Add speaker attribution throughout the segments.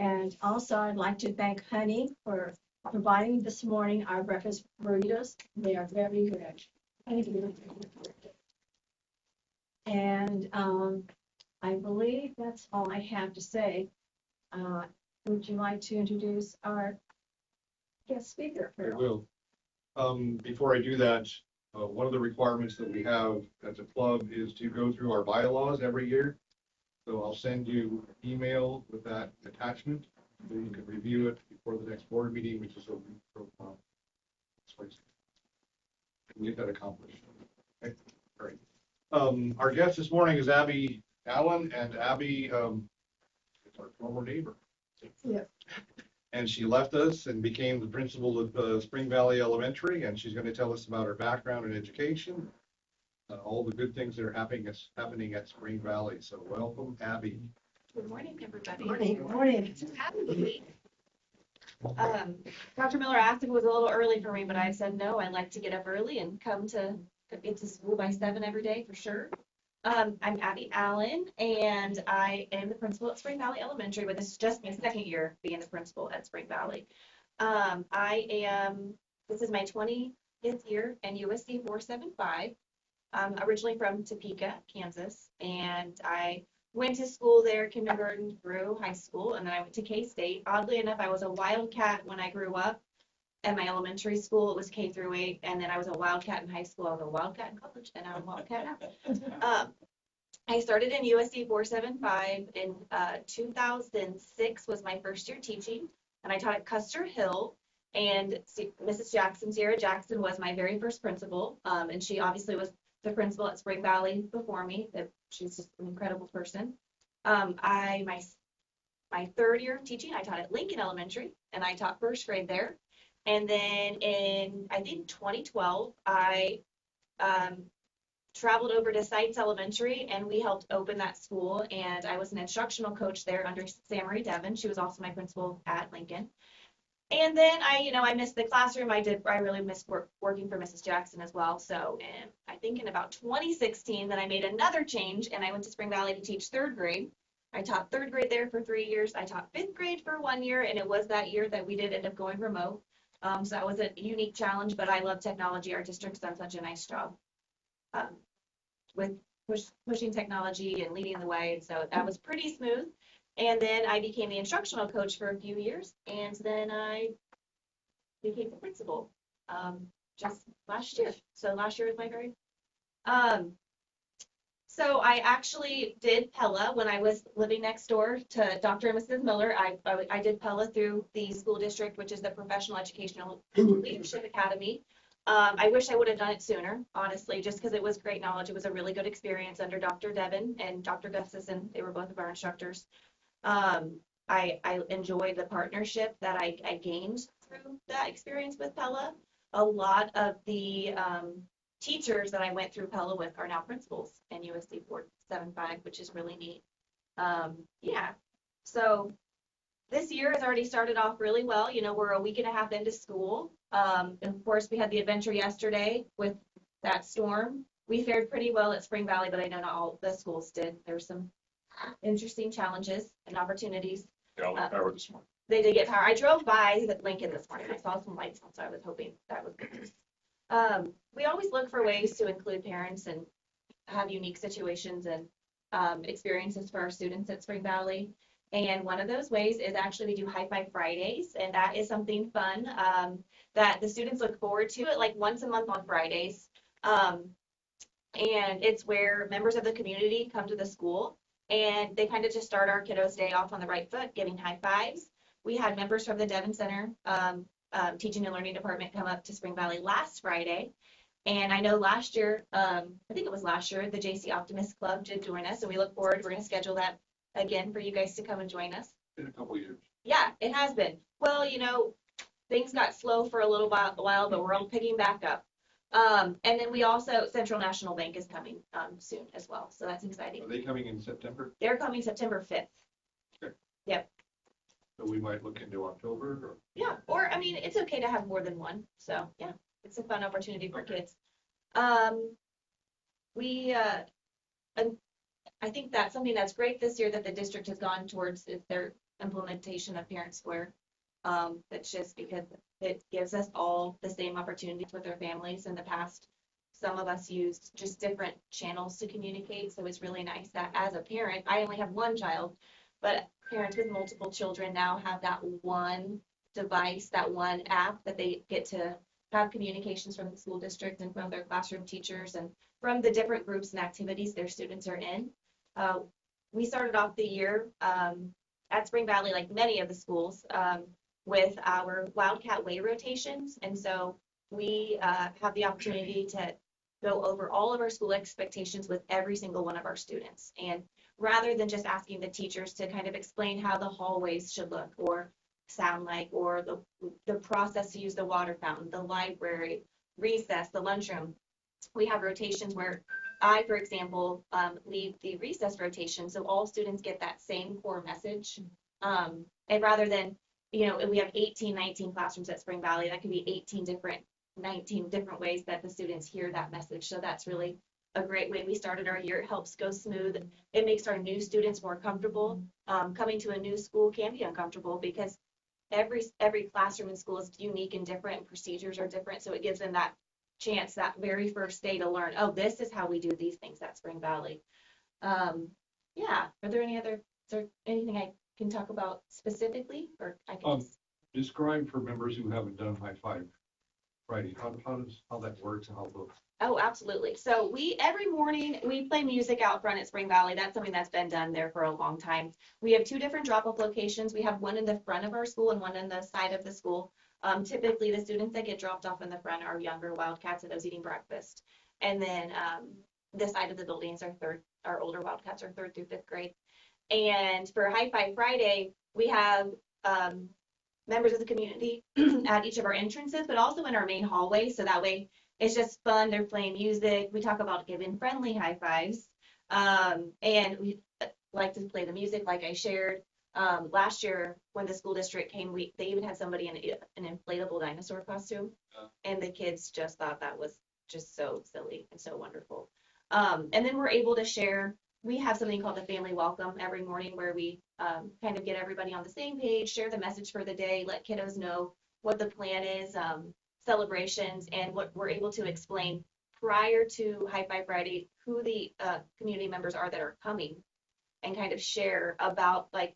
Speaker 1: And also, I'd like to thank Honey for providing this morning our breakfast burritos. They are very good. Thank you. And I believe that's all I have to say. Would you like to introduce our guest speaker?
Speaker 2: I will. Before I do that, one of the requirements that we have as a club is to go through our bylaws every year. So I'll send you an email with that attachment, so you can review it before the next board meeting, which is a week from this Wednesday. And get that accomplished. Okay, great. Our guest this morning is Abby Allen, and Abby is our former neighbor.
Speaker 1: Yeah.
Speaker 2: And she left us and became the principal of Spring Valley Elementary, and she's going to tell us about her background in education, all the good things that are happening at Spring Valley. So welcome, Abby.
Speaker 3: Good morning, everybody.
Speaker 1: Morning. Morning.
Speaker 3: It's so happy to be. Dr. Miller asked if it was a little early for me, but I said no. I like to get up early and get to school by 7 every day for sure. I'm Abby Allen, and I am the principal at Spring Valley Elementary, but this is just my second year being the principal at Spring Valley. This is my 20th year in USC 475. I'm originally from Topeka, Kansas, and I went to school there, kindergarten through high school, and then I went to K-State. Oddly enough, I was a Wildcat when I grew up. At my elementary school, it was K through 8, and then I was a Wildcat in high school. I was a Wildcat in college, and I'm a Wildcat now. I started in USC 475 in 2006 was my first year teaching, and I taught at Custer Hill. And Mrs. Jackson, Sierra Jackson, was my very first principal, and she obviously was the principal at Spring Valley before me. She's just an incredible person. My third year of teaching, I taught at Lincoln Elementary, and I taught first grade there. And then in, I think, 2012, I traveled over to Sites Elementary, and we helped open that school. And I was an instructional coach there under Sam-Marie Devon. She was also my principal at Lincoln. And then I missed the classroom. I really missed working for Mrs. Jackson as well. So I think in about 2016, then I made another change, and I went to Spring Valley to teach third grade. I taught third grade there for 3 years. I taught fifth grade for 1 year, and it was that year that we did end up going remote. So that was a unique challenge, but I love technology. Our district's done such a nice job with pushing technology and leading the way. And so that was pretty smooth. And then I became the instructional coach for a few years, and then I became the principal just last year. So last year was my very So I actually did Pella when I was living next door to Dr. and Mrs. Miller. I did Pella through the school district, which is the Professional Educational Leadership Academy. I wish I would have done it sooner, honestly, just because it was great knowledge. It was a really good experience under Dr. Devon and Dr. Gussis, and they were both of our instructors. I enjoyed the partnership that I gained through that experience with Pella. A lot of the teachers that I went through Pella with are now principals in USC 475, which is really neat. Yeah, so this year has already started off really well. We're a week and a half into school. And of course, we had the adventure yesterday with that storm. We fared pretty well at Spring Valley, but I know not all the schools did. There's some interesting challenges and opportunities.
Speaker 2: They all got power this morning.
Speaker 3: They did get power. I drove by Lincoln this morning. I saw some lights on, so I was hoping that was good news. We always look for ways to include parents and have unique situations and experiences for our students at Spring Valley. And one of those ways is actually we do High Five Fridays, and that is something fun that the students look forward to it like once a month on Fridays. And it's where members of the community come to the school, and they kind of just start our kiddos' day off on the right foot, giving high fives. We had members from the Devon Center Teaching and Learning Department come up to Spring Valley last Friday. And I know last year, I think it was last year, the JC Optimist Club did join us, and we look forward. We're going to schedule that again for you guys to come and join us.
Speaker 2: In a couple of years.
Speaker 3: Yeah, it has been. Well, things got slow for a little while, but we're all picking back up. And then we also, Central National Bank is coming soon as well, so that's exciting.
Speaker 2: Are they coming in September?
Speaker 3: They're coming September 5th.
Speaker 2: Okay.
Speaker 3: Yep.
Speaker 2: So we might look into October? Or?
Speaker 3: Yeah, or it's okay to have more than one. So yeah, it's a fun opportunity for kids. I think that's something that's great this year that the district has gone towards is their implementation of Parent Square. That's just because it gives us all the same opportunities with our families. In the past, some of us used just different channels to communicate. So it's really nice that as a parent, I only have one child, but parents with multiple children now have that one device, that one app that they get to have communications from the school district and from their classroom teachers and from the different groups and activities their students are in. We started off the year at Spring Valley, like many of the schools, with our Wildcat Way rotations. And so we have the opportunity to go over all of our school expectations with every single one of our students. And rather than just asking the teachers to kind of explain how the hallways should look or sound like, or the process to use the water fountain, the library, recess, the lunchroom, we have rotations where I, for example, lead the recess rotation, so all students get that same core message. And rather than, we have 18, 19 classrooms at Spring Valley, that could be 19 different ways that the students hear that message. So that's really a great way we started our year. It helps go smooth. It makes our new students more comfortable. Coming to a new school can be uncomfortable because every classroom in school is unique and different, and procedures are different. So it gives them that chance that very first day to learn, oh, this is how we do these things at Spring Valley. Yeah, are there is there anything I can talk about specifically, or I can
Speaker 4: describe for members who haven't done High Five Friday, how that works and how it looks.
Speaker 3: Oh, absolutely. So every morning we play music out front at Spring Valley. That's something that's been done there for a long time. We have two different drop-off locations. We have one in the front of our school and one in the side of the school. Typically the students that get dropped off in the front are younger Wildcats and those eating breakfast. And then the side of the buildings our older Wildcats are 3rd through 5th grade. And for High Five Friday, we have members of the community at each of our entrances, but also in our main hallway. So that way it's just fun. They're playing music. We talk about giving friendly high fives. And we like to play the music like I shared. Last year when the school district came, they even had somebody in an inflatable dinosaur costume. And the kids just thought that was just so silly and so wonderful. And then we're able to share. We have something called the family welcome every morning where we kind of get everybody on the same page, share the message for the day, let kiddos know what the plan is, celebrations, and what we're able to explain prior to High Five Friday, who the community members are that are coming, and kind of share about like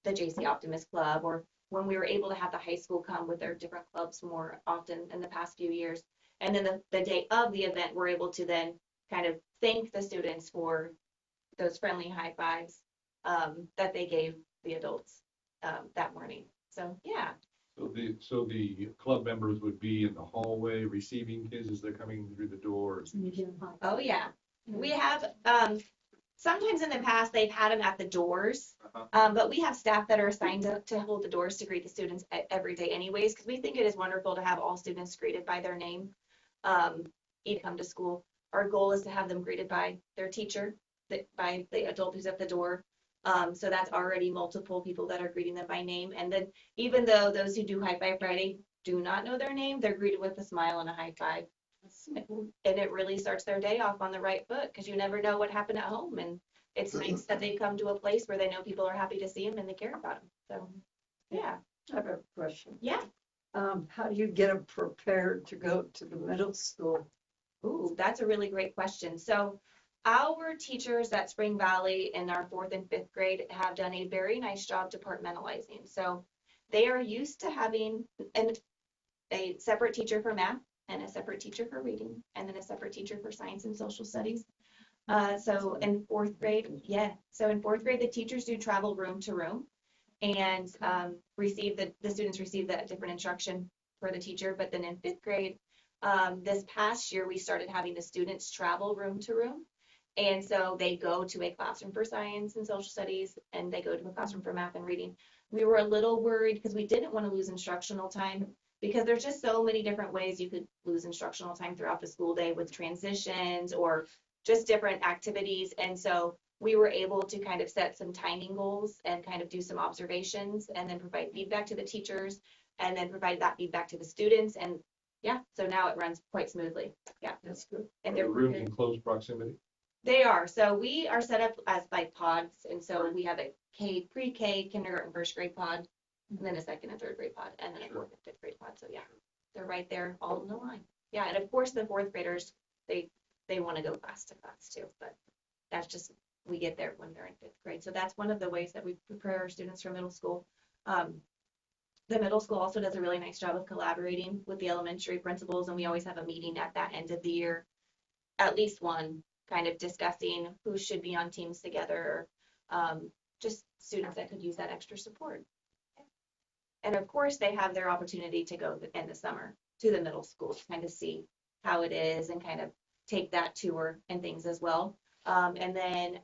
Speaker 3: the JC Optimist Club, or when we were able to have the high school come with their different clubs more often in the past few years. And then the day of the event, we're able to then kind of thank the students for those friendly high fives that they gave the adults that morning. So yeah.
Speaker 4: So the club members would be in the hallway receiving kids as they're coming through the doors.
Speaker 3: Oh yeah. We have sometimes in the past they've had them at the doors, but we have staff that are assigned to hold the doors to greet the students every day anyways, because we think it is wonderful to have all students greeted by their name. Each come to school. Our goal is to have them greeted by their teacher, by the adult who's at the door. So that's already multiple people that are greeting them by name. And then even though those who do High Five Friday do not know their name, they're greeted with a smile and a high five. And it really starts their day off on the right foot, because you never know what happened at home. And it's nice that they come to a place where they know people are happy to see them and they care about them. So yeah.
Speaker 5: I have a question.
Speaker 3: Yeah.
Speaker 5: How do you get them prepared to go to the middle school?
Speaker 3: Ooh, that's a really great question. So our teachers at Spring Valley in our 4th and 5th grade have done a very nice job departmentalizing. So they are used to having a separate teacher for math and a separate teacher for reading, and then a separate teacher for science and social studies. So in 4th grade, So in 4th grade, the teachers do travel room to room and the students receive that different instruction for the teacher. But then in 5th grade, this past year, we started having the students travel room to room. And so they go to a classroom for science and social studies, and they go to a classroom for math and reading. We were a little worried because we didn't want to lose instructional time, because there's just so many different ways you could lose instructional time throughout the school day with transitions or just different activities. And so we were able to kind of set some timing goals and kind of do some observations and then provide feedback to the teachers and then provide that feedback to the students. And yeah, so now it runs quite smoothly. Yeah.
Speaker 5: That's good.
Speaker 3: And
Speaker 4: Are
Speaker 3: they're
Speaker 4: the rooms in close proximity?
Speaker 3: They are. So we are set up as like pods. And so we have a pre-K, kindergarten, first grade pod, and then a second and third grade pod, and then a fourth and fifth grade pod. So yeah, they're right there all in the line. Yeah. And of course, the fourth graders, they want to go class to class too, but that's just, we get there when they're in fifth grade. So that's one of the ways that we prepare our students for middle school. The middle school also does a really nice job of collaborating with the elementary principals, and we always have a meeting at that end of the year, at least one, kind of discussing who should be on teams together, just students that could use that extra support. And of course, they have their opportunity to go in the summer to the middle school to kind of see how it is and kind of take that tour and things as well. And then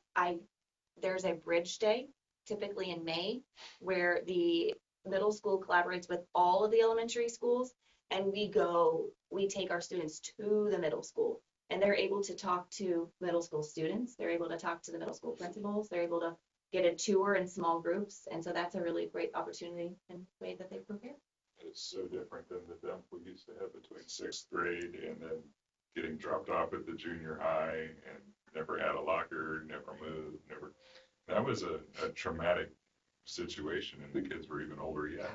Speaker 3: there's a bridge day, typically in May, where the middle school collaborates with all of the elementary schools, and we take our students to the middle school, and they're able to talk to middle school students. They're able to talk to the middle school principals. They're able to get a tour in small groups. And so that's a really great opportunity and way that they prepare.
Speaker 6: It's so different than the dump we used to have between sixth grade and then getting dropped off at the junior high and never had a locker, never moved, never. That was a traumatic situation, and the kids were even older yet.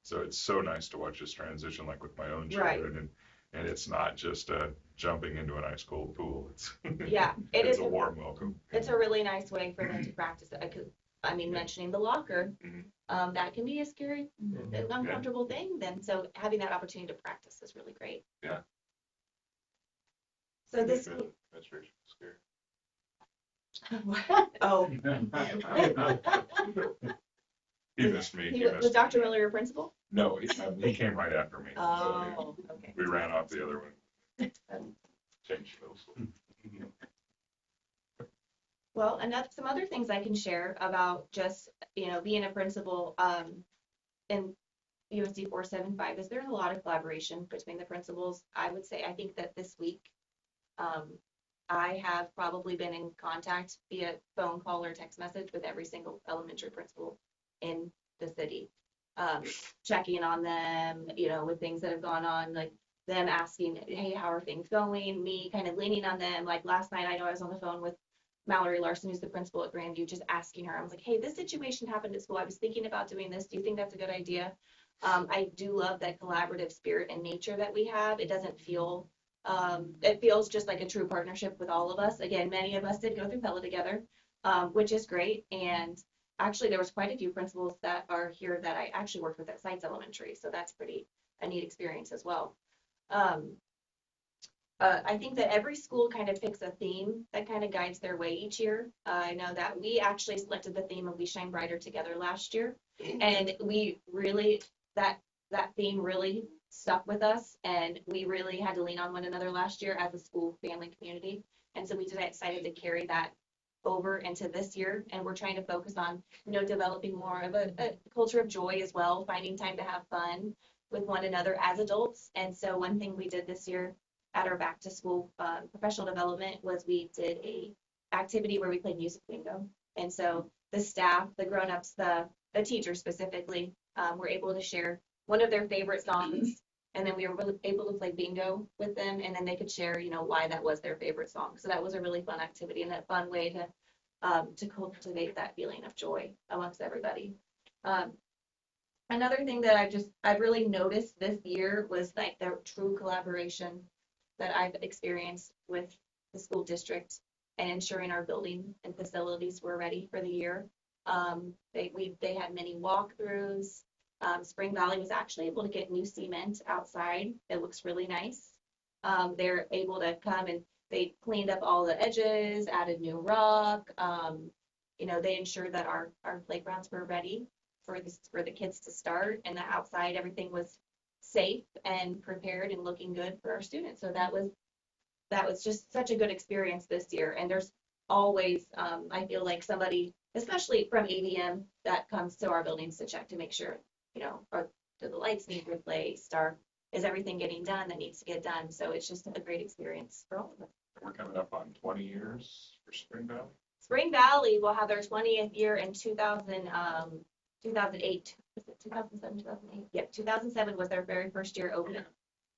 Speaker 6: So it's so nice to watch this transition, like with my own
Speaker 3: Right.
Speaker 6: children, and it's not just jumping into an ice cold pool. It's
Speaker 3: Yeah, it
Speaker 6: it's
Speaker 3: is.
Speaker 6: a warm welcome.
Speaker 3: It's a really nice way for them to practice it. I mean, mentioning the locker,
Speaker 6: Mhm.
Speaker 3: that can be a scary, an uncomfortable thing. Then, so having that opportunity to practice is really great.
Speaker 6: Yeah.
Speaker 3: So this,
Speaker 6: Administration was scary.
Speaker 3: oh,
Speaker 6: He missed me. He
Speaker 3: was
Speaker 6: missed
Speaker 3: Dr.
Speaker 6: me.
Speaker 3: Miller your principal?
Speaker 6: No, he came right after me. So
Speaker 3: Oh, okay.
Speaker 6: we ran off the other one. Changed middle school.
Speaker 3: Well, and that's some other things I can share about just, being a principal, in USD 475 is there's a lot of collaboration between the principals. I would say, I think that this week, I have probably been in contact via phone call or text message with every single elementary principal in the city, checking on them, with things that have gone on, like them asking, hey, how are things going? Me kind of leaning on them. Like last night, I know I was on the phone with Mallory Larson, who's the principal at Grandview, just asking her. I was like, hey, this situation happened at school. I was thinking about doing this. Do you think that's a good idea? I do love that collaborative spirit and nature that we have. It doesn't feel, it feels just like a true partnership with all of us. Again, many of us did go through Pella together, which is great. And actually, there was quite a few principals that are here that I actually worked with at Sites Elementary. So that's pretty a neat experience as well. I think that every school kind of picks a theme that kind of guides their way each year. I know that we actually selected the theme of We Shine Brighter Together last year. And we really, that theme really stuck with us. And we really had to lean on one another last year as a school, family, community. And so we decided to carry that over into this year. And we're trying to focus on, developing more of a culture of joy as well, finding time to have fun with one another as adults. And so one thing we did this year at our back to school professional development was we did a activity where we played music bingo. And so the staff, the grown-ups, the teachers specifically, were able to share one of their favorite songs. And then we were able to play bingo with them, and then they could share, why that was their favorite song. So that was a really fun activity and a fun way to cultivate that feeling of joy amongst everybody. Another thing that I've really noticed this year was like the true collaboration that I've experienced with the school district and ensuring our building and facilities were ready for the year. They had many walkthroughs. Spring Valley was actually able to get new cement outside. It looks really nice. They're able to come and they cleaned up all the edges, added new rock. They ensured that our playgrounds were ready for the kids to start, and the outside everything was safe and prepared and looking good for our students. So that was just such a good experience this year. And there's always, I feel like somebody, especially from AVM, that comes to our buildings to check to make sure, do the lights need replaced, or is everything getting done that needs to get done? So it's just a great experience for all of us.
Speaker 6: We're coming up on 20 years for Spring Valley.
Speaker 3: Spring Valley will have their 20th year in 2008. Was it 2007, 2008? Yep, 2007 was their very first year opening.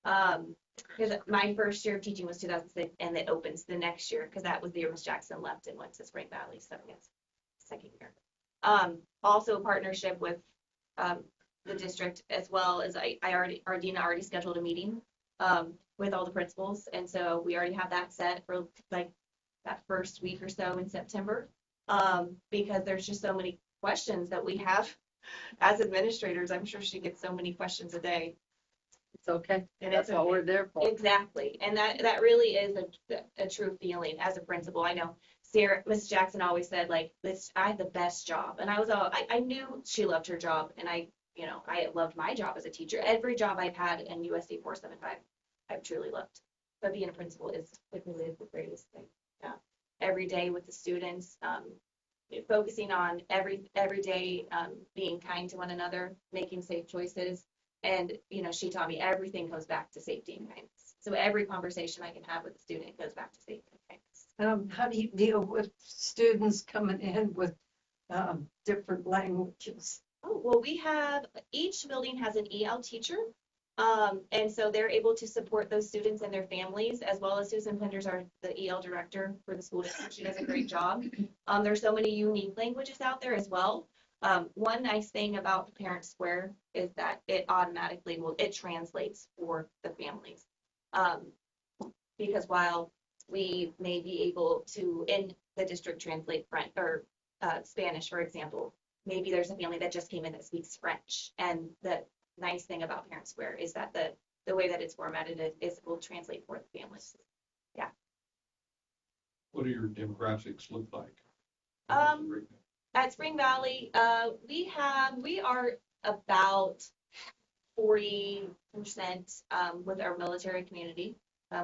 Speaker 3: Because my first year of teaching was 2006, and it opens the next year, because that was the year Miss Jackson left and went to Spring Valley, so yes, second year. Also a partnership with, the district, as well as Ardina already scheduled a meeting, with all the principals, and so we already have that set for like that first week or so in September. Because there's just so many questions that we have as administrators. I'm sure she gets so many questions a day.
Speaker 5: It's okay.
Speaker 3: And
Speaker 5: That's
Speaker 3: it's
Speaker 5: all
Speaker 3: okay.
Speaker 5: we're there for.
Speaker 3: Exactly, and that really is a true feeling as a principal. I know Sarah, Miss Jackson always said, like, this, I had the best job, and I knew she loved her job, and I loved my job as a teacher. Every job I've had in USD 475, I've truly loved. But being a principal is, it really is the greatest thing. Yeah, every day with the students, focusing on every day, being kind to one another, making safe choices. And, she taught me everything goes back to safety and kindness. So every conversation I can have with a student goes back to safety and kindness.
Speaker 5: How do you deal with students coming in with different languages?
Speaker 3: Oh, well, each building has an EL teacher. And so they're able to support those students and their families, as well as Susan Penders, the EL director for the school district. She does a great job. There's so many unique languages out there as well. One nice thing about Parent Square is that it automatically it translates for the families. Because while we may be able to, in the district, translate French or Spanish, for example, maybe there's a family that just came in that speaks French. And the nice thing about Parent Square is that the way that it's formatted is will translate for the families. Yeah.
Speaker 4: What do your demographics look like?
Speaker 3: At Spring Valley, we are about 40% with our military community,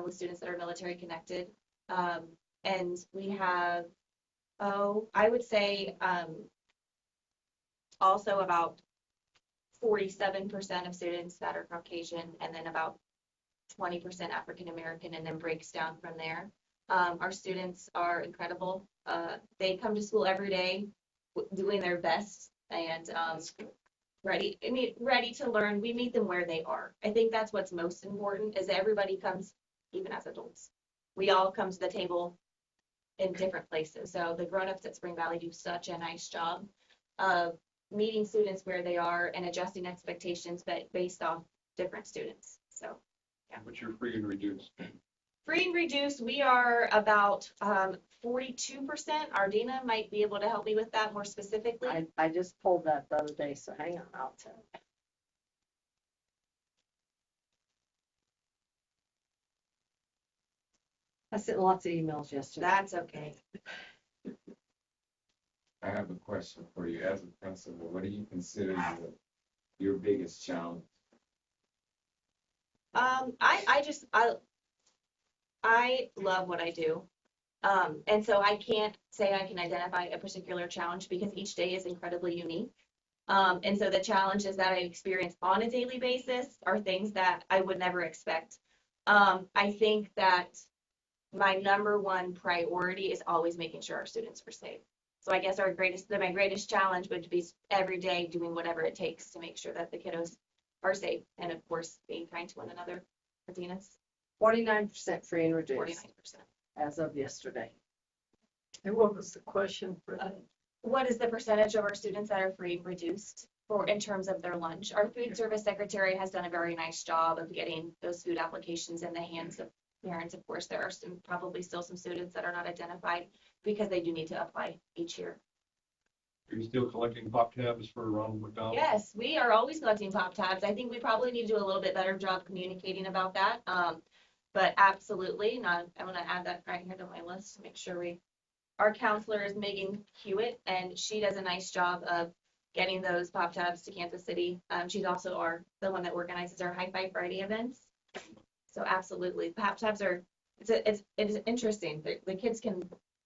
Speaker 3: with students that are military connected. And we have, I would say, also about 47% of students that are Caucasian, and then about 20% African American, and then breaks down from there. Our students are incredible. They come to school every day doing their best and ready to learn. We meet them where they are. I think that's what's most important, is everybody comes, even as adults. We all come to the table in different places. So the grown-ups at Spring Valley do such a nice job of meeting students where they are and adjusting expectations based off different students. So, yeah.
Speaker 4: But you're free and reduced.
Speaker 3: Free and reduced, we are about 42%. Ardina might be able to help me with that more specifically.
Speaker 5: I just pulled that the other day, so hang on, I'll tell you. I sent lots of emails yesterday.
Speaker 3: That's okay.
Speaker 7: I have a question for you. As a principal, what do you consider your biggest challenge?
Speaker 3: I love what I do. And so I can't say I can identify a particular challenge, because each day is incredibly unique. And so the challenges that I experience on a daily basis are things that I would never expect. I think that my number one priority is always making sure our students are safe. So I guess my greatest challenge would be every day doing whatever it takes to make sure that the kiddos are safe, and of course being kind to one another. Adina's
Speaker 5: 49% free and reduced
Speaker 3: 49%.
Speaker 5: as of yesterday. And what was the question for that?
Speaker 3: What is the percentage of our students that are free and reduced in terms of their lunch? Our food service secretary has done a very nice job of getting those food applications in the hands of parents. Of course, there are probably still some students that are not identified, because they do need to apply each year.
Speaker 4: Are you still collecting pop tabs for Ronald McDonald?
Speaker 3: Yes, we are always collecting pop tabs. I think we probably need to do a little bit better job communicating about that. But absolutely, I'm going to add that right here to my list to make sure our counselor is Megan Hewitt, and she does a nice job of getting those pop tabs to Kansas City. She's also the one that organizes our High Five Friday events. So absolutely, pop tabs it is interesting. The kids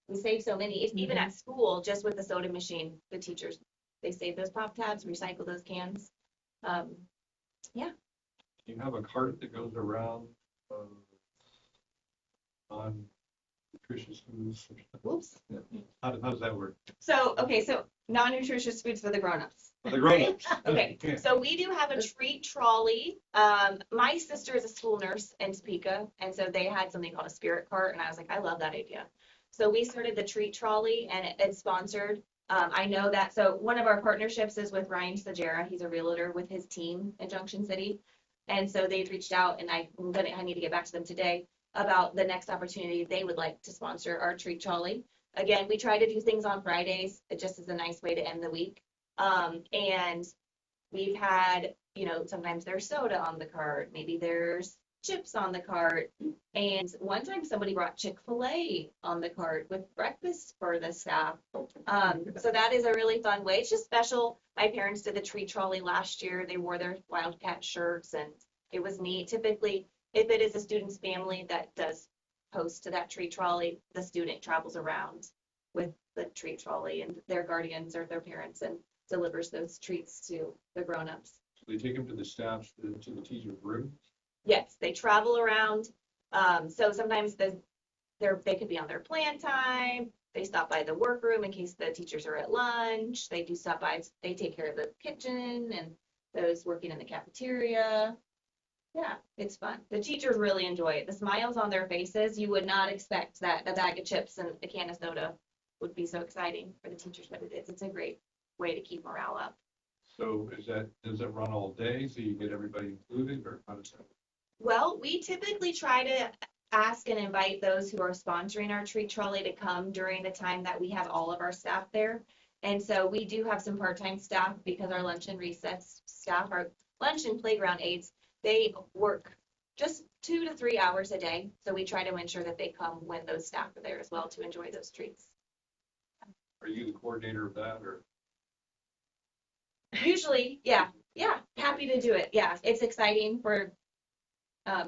Speaker 3: we save so many, even at school, just with the soda machine, the teachers, they save those pop tabs, recycle those cans. Yeah.
Speaker 4: Do you have a cart that goes around on nutritious foods.
Speaker 3: Whoops.
Speaker 4: How does that work?
Speaker 3: So, okay, so non-nutritious foods for the grown-ups.
Speaker 4: For the grown-ups.
Speaker 3: Okay,
Speaker 4: Yeah.
Speaker 3: so we do have a treat trolley. My sister is a school nurse in Topeka, and so they had something called a spirit cart, and I was like, I love that idea. So we started the treat trolley, and it's sponsored. I know that, so one of our partnerships is with Ryan Sajera. He's a realtor with his team in Junction City. And so they've reached out, and I need to get back to them today about the next opportunity they would like to sponsor our treat trolley. Again, we try to do things on Fridays. It just is a nice way to end the week. And we've had, sometimes there's soda on the cart, maybe there's chips on the cart. And one time somebody brought Chick-fil-A on the cart with breakfast for the staff. So that is a really fun way. It's just special. My parents did the treat trolley last year. They wore their Wildcat shirts and it was neat. Typically, if it is a student's family that does host to that treat trolley, the student travels around with the treat trolley and their guardians or their parents and delivers those treats to the grown-ups.
Speaker 4: So they take them to the staff, to the teacher's room.
Speaker 3: Yes, they travel around. So sometimes they could be on their plan time. They stop by the workroom in case the teachers are at lunch. They do stop by, they take care of the kitchen and those working in the cafeteria. Yeah, it's fun. The teachers really enjoy it. The smiles on their faces, you would not expect that a bag of chips and a can of soda would be so exciting for the teachers, but it is. It's a great way to keep morale up.
Speaker 4: So does it run all day, so you get everybody included, or how does that?
Speaker 3: Well, we typically try to ask and invite those who are sponsoring our treat trolley to come during the time that we have all of our staff there. And so we do have some part-time staff because our lunch and recess staff, our lunch and playground aides, they work just 2 to 3 hours a day. So we try to ensure that they come when those staff are there as well to enjoy those treats.
Speaker 4: Are you the coordinator of that, or?
Speaker 3: Usually, yeah, happy to do it. Yeah, it's exciting for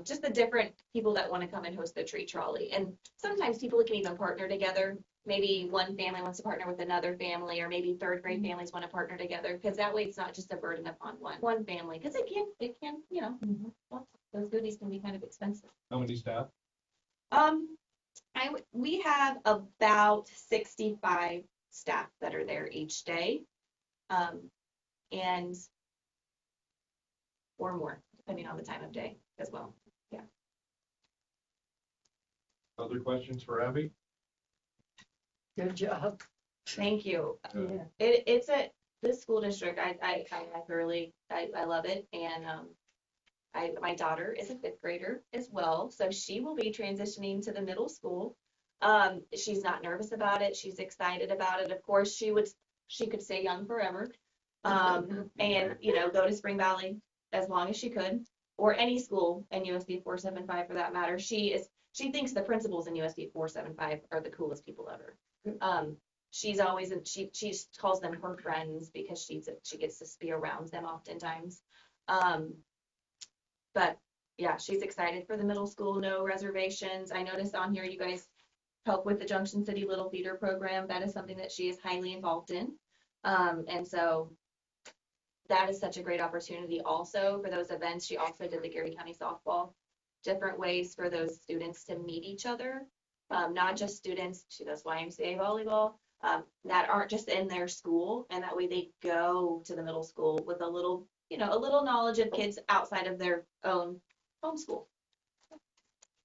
Speaker 3: just the different people that want to come and host the treat trolley. And sometimes people can even partner together. Maybe one family wants to partner with another family, or maybe third grade families want to partner together, because that way it's not just a burden upon one family, because it can, well, those goodies can be kind of expensive.
Speaker 4: How many staff?
Speaker 3: We have about 65 staff that are there each day. And or more, depending on the time of day as well. Yeah.
Speaker 4: Other questions for Abby?
Speaker 5: Good job.
Speaker 3: Thank you.
Speaker 5: Yeah.
Speaker 3: It's this school district, I thoroughly, I love it. And my daughter is a 5th grader as well, so she will be transitioning to the middle school. She's not nervous about it. She's excited about it. Of course, she could stay young forever. And go to Spring Valley as long as she could, or any school in USD 475 for that matter. She thinks the principals in USD 475 are the coolest people ever. She's always, she calls them her friends because she gets to be around them oftentimes. But yeah, she's excited for the middle school, no reservations. I noticed on here you guys help with the Junction City Little Theater program. That is something that she is highly involved in. And so that is such a great opportunity also for those events. She also did the Gary County softball, different ways for those students to meet each other. Not just students, she does YMCA volleyball, that aren't just in their school, and that way they go to the middle school with a little knowledge of kids outside of their own homeschool.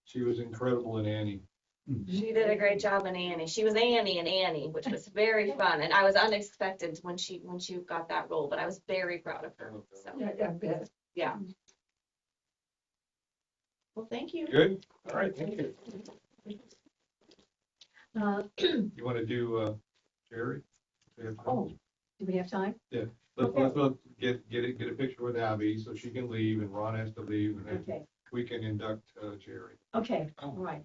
Speaker 4: She was incredible in Annie.
Speaker 3: She did a great job in Annie. She was Annie in Annie, which was very fun, and I was unexpected when she got that role, but I was very proud of her. So
Speaker 5: Yeah, I bet.
Speaker 3: yeah. Well, thank you.
Speaker 4: Good? All right, thank you.
Speaker 1: Do
Speaker 4: You want to do, Jerry? Do we have time?
Speaker 1: Oh. we have time?
Speaker 4: Let's get a picture with Abby so she can leave, and Ron has to leave, and then
Speaker 1: Okay,
Speaker 4: we can induct Jerry.
Speaker 1: okay, all right.